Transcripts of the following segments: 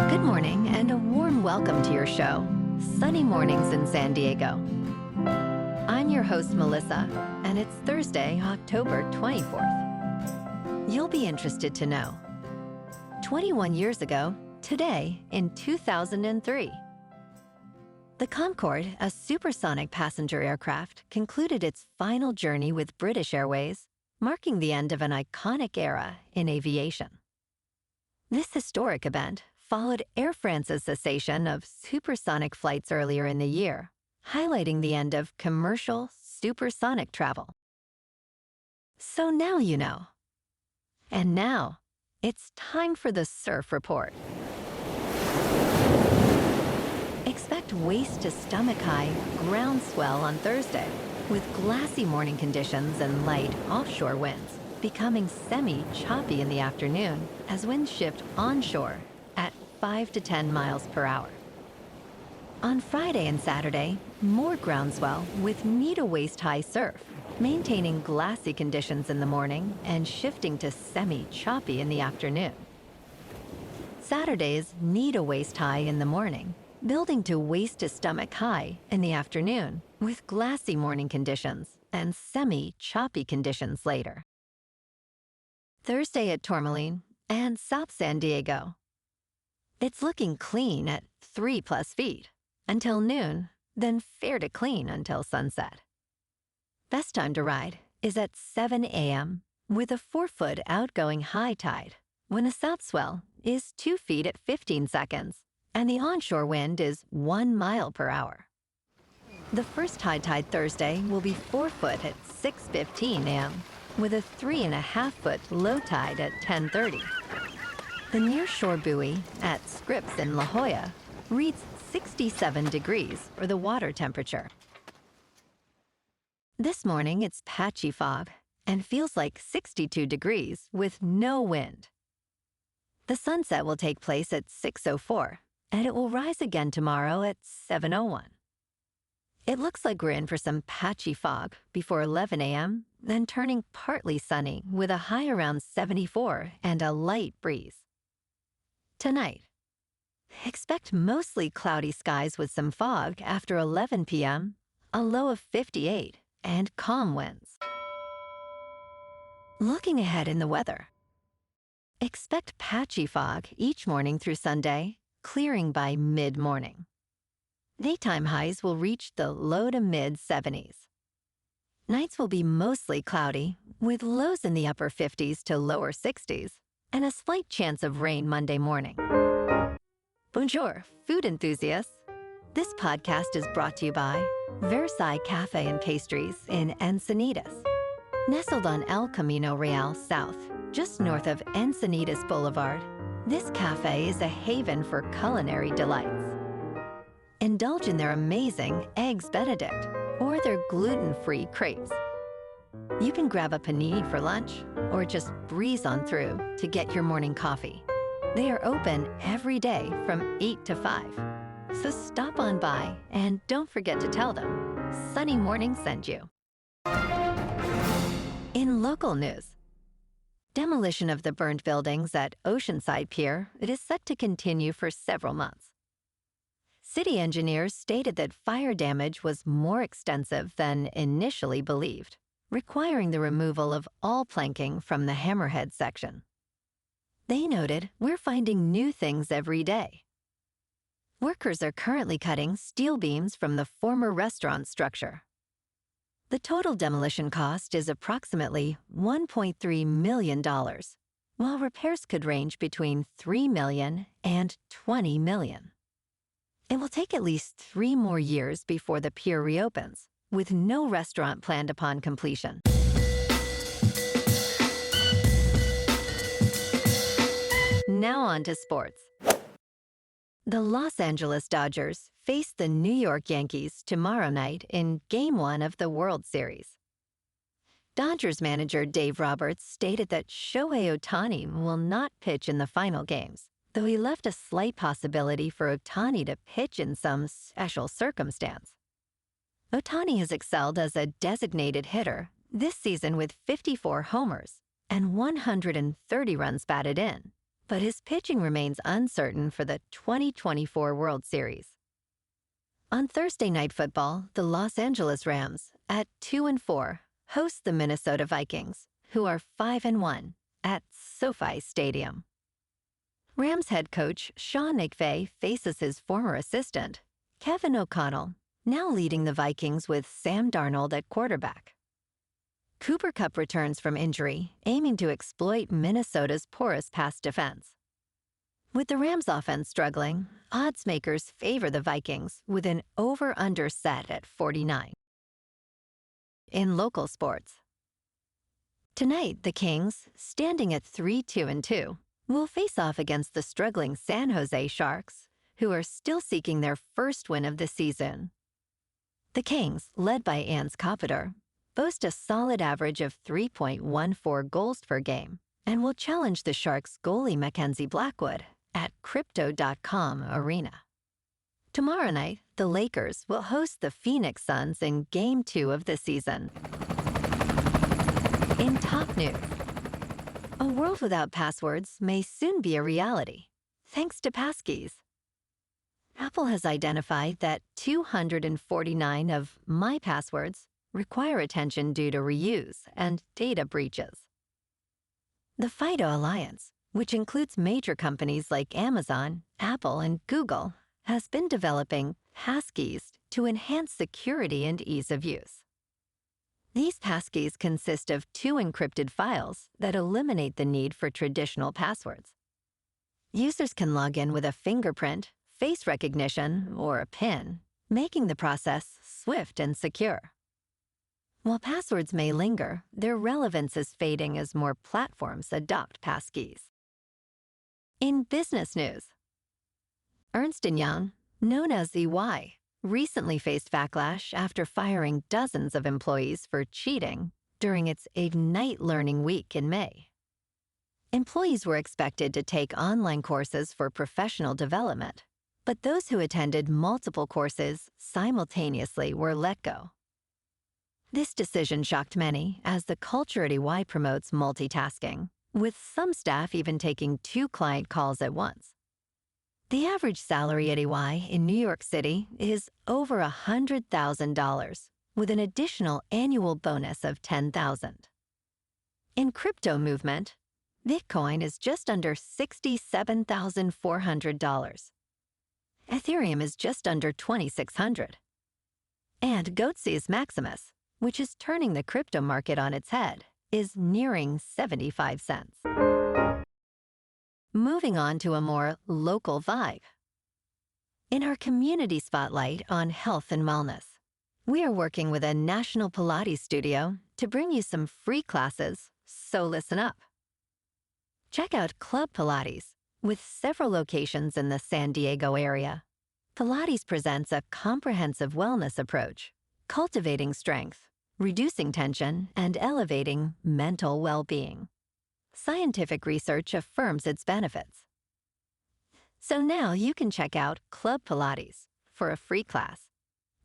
Good morning and a warm welcome to your show, Sunny Mornings in San Diego. I'm your host, Melissa, and it's Thursday, October 24th. You'll be interested to know. 21 years ago, today in 2003, the Concorde, a supersonic passenger aircraft, concluded its final journey with British Airways, marking the end of an iconic era in aviation. This historic event followed Air France's cessation of supersonic flights earlier in the year, highlighting the end of commercial supersonic travel. So now you know. And now, it's time for the Surf Report. Expect waist-to-stomach high groundswell on Thursday, with glassy morning conditions and light offshore winds, becoming semi-choppy in the afternoon as winds shift onshore at 5 to 10 miles per hour. On Friday and Saturday, more groundswell with knee-to-waist-high surf, maintaining glassy conditions in the morning and shifting to semi-choppy in the afternoon. Saturday's knee-to-waist-high in the morning, building to waist-to-stomach high in the afternoon, with glassy morning conditions and semi-choppy conditions later. Thursday at Tourmaline and South San Diego. It's looking clean at 3+ feet until noon, then fair to clean until sunset. Best time to ride is at 7 a.m. with a 4-foot outgoing high tide, when a south swell is 2 feet at 15 seconds and the onshore wind is 1 mile per hour. The first high tide Thursday will be 4 foot at 6:15 a.m. with a 3.5-foot low tide at 10:30. The nearshore buoy at Scripps in La Jolla reads 67 degrees for the water temperature. This morning it's patchy fog and feels like 62 degrees with no wind. The sunset will take place at 6:04 and it will rise again tomorrow at 7:01. It looks like we're in for some patchy fog before 11 a.m., then turning partly sunny with a high around 74 and a light breeze. Tonight, expect mostly cloudy skies with some fog after 11 p.m., a low of 58, and calm winds. Looking ahead in the weather, expect patchy fog each morning through Sunday, clearing by mid-morning. Daytime highs will reach the low to mid-70s. Nights will be mostly cloudy, with lows in the upper 50s to lower 60s, and a slight chance of rain Monday morning. Bonjour, food enthusiasts. This podcast is brought to you by Versailles Cafe and Pastries in Encinitas. Nestled on El Camino Real South, just north of Encinitas Boulevard, this cafe is a haven for culinary delights. Indulge in their amazing Eggs Benedict or their gluten-free crepes. You can grab a panini for lunch or just breeze on through to get your morning coffee. They are open every day from 8 to 5. So stop on by and don't forget to tell them Sunny Morning sent you. In local news, demolition of the burned buildings at Oceanside Pier, it is set to continue for several months. City engineers stated that fire damage was more extensive than initially believed, requiring the removal of all planking from the hammerhead section. They noted, "We're finding new things every day." Workers are currently cutting steel beams from the former restaurant structure. The total demolition cost is approximately $1.3 million, while repairs could range between $3 million and $20 million. It will take at least 3 more years before the pier reopens, with no restaurant planned upon completion. Now on to sports. The Los Angeles Dodgers face the New York Yankees tomorrow night in Game 1 of the World Series. Dodgers manager Dave Roberts stated that Shohei Ohtani will not pitch in the final games, though he left a slight possibility for Ohtani to pitch in some special circumstance. Ohtani has excelled as a designated hitter this season with 54 homers and 130 runs batted in, but his pitching remains uncertain for the 2024 World Series. On Thursday Night Football, the Los Angeles Rams, at 2-4, host the Minnesota Vikings, who are 5-1, at SoFi Stadium. Rams head coach Sean McVay faces his former assistant, Kevin O'Connell, now leading the Vikings with Sam Darnold at quarterback. Cooper Kupp returns from injury, aiming to exploit Minnesota's porous pass defense. With the Rams' offense struggling, odds makers favor the Vikings with an over-under set at 49. In local sports, tonight the Kings, standing at 3-2-2, will face off against the struggling San Jose Sharks, who are still seeking their first win of the season. The Kings, led by Ernst Kopitar, boast a solid average of 3.14 goals per game and will challenge the Sharks' goalie Mackenzie Blackwood at Crypto.com Arena. Tomorrow night, the Lakers will host the Phoenix Suns in Game 2 of the season. In top news, a world without passwords may soon be a reality, thanks to Passkeys. Apple has identified that 249 of my passwords require attention due to reuse and data breaches. The FIDO Alliance, which includes major companies like Amazon, Apple, and Google, has been developing Passkeys to enhance security and ease of use. These passkeys consist of 2 encrypted files that eliminate the need for traditional passwords. Users can log in with a fingerprint, face recognition, or a PIN, making the process swift and secure. While passwords may linger, their relevance is fading as more platforms adopt passkeys. In business news, Ernst and Young, known as EY, recently faced backlash after firing dozens of employees for cheating during its Ignite Learning Week in May. Employees were expected to take online courses for professional development, but those who attended multiple courses simultaneously were let go. This decision shocked many, as the culture at EY promotes multitasking, with some staff even taking 2 client calls at once. The average salary at EY in New York City is over $100,000, with an additional annual bonus of $10,000. In crypto movement, Bitcoin is just under $67,400. Ethereum is just under $2,600. And Goatseus Maximus, which is turning the crypto market on its head, is nearing 75 cents. Moving on to a more local vibe. In our community spotlight on health and wellness, we are working with a national Pilates studio to bring you some free classes, so listen up. Check out Club Pilates, with several locations in the San Diego area. Pilates presents a comprehensive wellness approach, cultivating strength, reducing tension, and elevating mental well-being. Scientific research affirms its benefits. So now you can check out Club Pilates for a free class,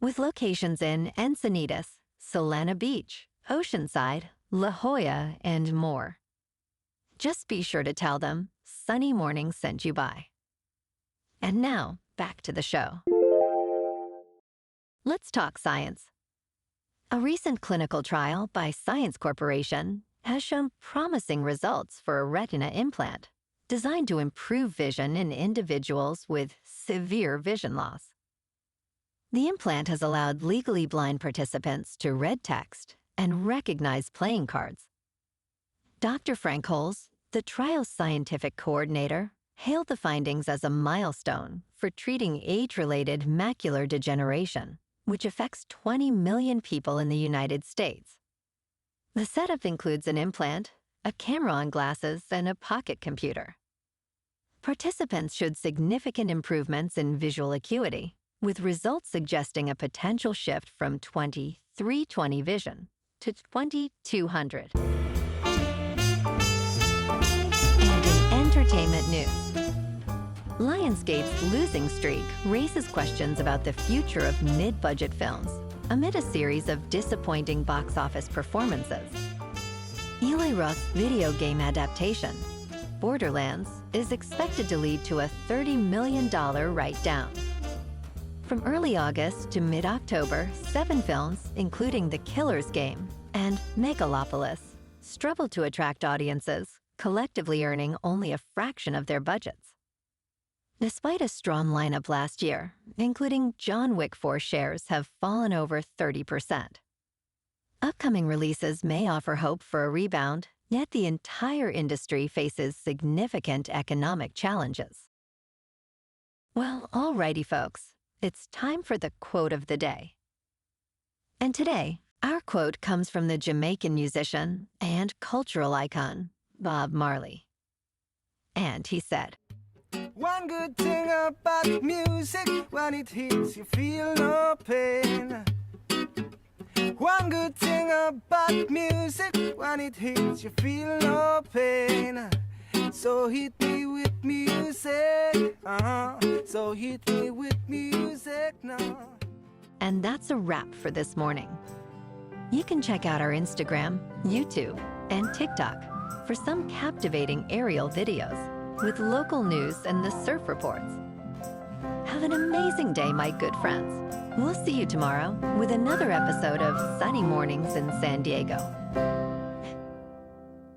with locations in Encinitas, Solana Beach, Oceanside, La Jolla, and more. Just be sure to tell them Sunny Morning sent you by. And now, back to the show. Let's talk science. A recent clinical trial by Science Corporation has shown promising results for a retina implant designed to improve vision in individuals with severe vision loss. The implant has allowed legally blind participants to read text and recognize playing cards. Dr. Frank Holes, the trial's scientific coordinator, hailed the findings as a milestone for treating age-related macular degeneration, which affects 20 million people in the United States. The setup includes an implant, a camera on glasses, and a pocket computer. Participants showed significant improvements in visual acuity, with results suggesting a potential shift from 20/320 vision to 20/200. And in entertainment news, Lionsgate's losing streak raises questions about the future of mid-budget films amid a series of disappointing box office performances. Eli Roth's video game adaptation, Borderlands is expected to lead to a $30 million write-down. From early August to mid-October, 7 films, including The Killer's Game and Megalopolis, struggled to attract audiences, collectively earning only a fraction of their budgets. Despite a strong lineup last year, including John Wick 4 shares have fallen over 30%. Upcoming releases may offer hope for a rebound, yet the entire industry faces significant economic challenges. Well, alrighty folks, it's time for the quote of the day. And today, our quote comes from the Jamaican musician and cultural icon, Bob Marley. And he said, "One good thing about music, when it hits you feel no pain. One good thing about music, when it hits you feel no pain. So hit me with music, so hit me with music now." And that's a wrap for this morning. You can check out our Instagram, YouTube, and TikTok for some captivating aerial videos with local news and the surf reports. Have an amazing day, my good friends. We'll see you tomorrow with another episode of Sunny Mornings in San Diego.